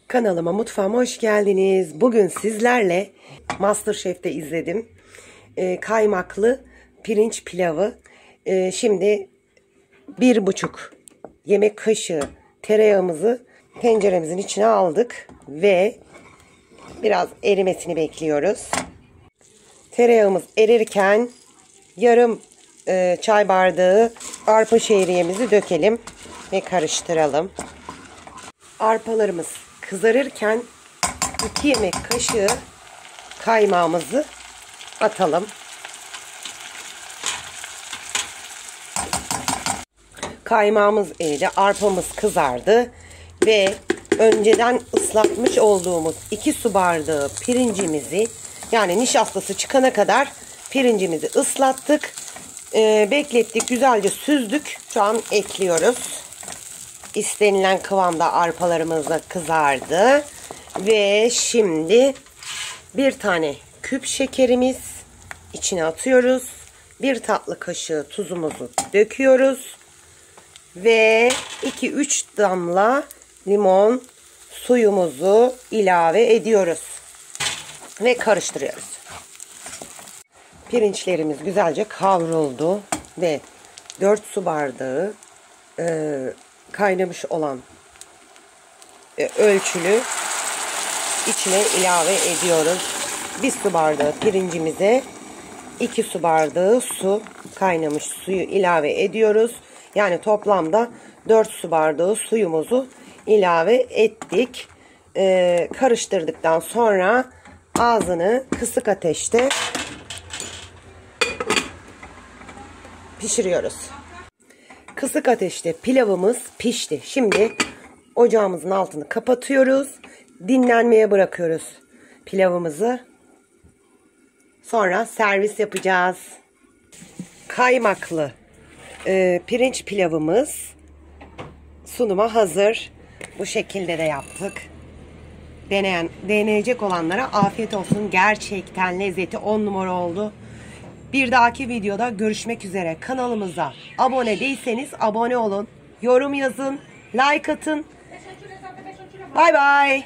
Kanalıma, mutfağıma hoş geldiniz. Bugün sizlerle MasterChef'te izledim. Kaymaklı pirinç pilavı. Şimdi 1,5 yemek kaşığı tereyağımızı tenceremizin içine aldık ve biraz erimesini bekliyoruz. Tereyağımız erirken yarım çay bardağı arpa şehriyemizi dökelim ve karıştıralım. Arpalarımız kızarırken 2 yemek kaşığı kaymağımızı atalım. Kaymağımız eridi, arpamız kızardı ve önceden ıslatmış olduğumuz 2 su bardağı pirincimizi, yani nişastası çıkana kadar pirincimizi ıslattık, beklettik, güzelce süzdük. Şu an ekliyoruz. İstenilen kıvamda arpalarımız da kızardı. Ve şimdi bir tane küp şekerimiz içine atıyoruz. 1 tatlı kaşığı tuzumuzu döküyoruz. Ve 2-3 damla limon suyumuzu ilave ediyoruz. Ve karıştırıyoruz. Pirinçlerimiz güzelce kavruldu. Ve 4 su bardağı kaynamış olan ölçülü içine ilave ediyoruz. 1 su bardağı pirincimize 2 su bardağı su, kaynamış suyu ilave ediyoruz. Yani toplamda 4 su bardağı suyumuzu ilave ettik. Karıştırdıktan sonra ağzını kısık ateşte pişiriyoruz. Kısık ateşte pilavımız pişti. Şimdi ocağımızın altını kapatıyoruz. Dinlenmeye bırakıyoruz pilavımızı. Sonra servis yapacağız. Kaymaklı pirinç pilavımız sunuma hazır. Bu şekilde de yaptık. Deneyecek olanlara afiyet olsun. Gerçekten lezzeti 10 numara oldu. Bir dahaki videoda görüşmek üzere. Kanalımıza abone değilseniz abone olun. Yorum yazın. Like atın. Bay bay.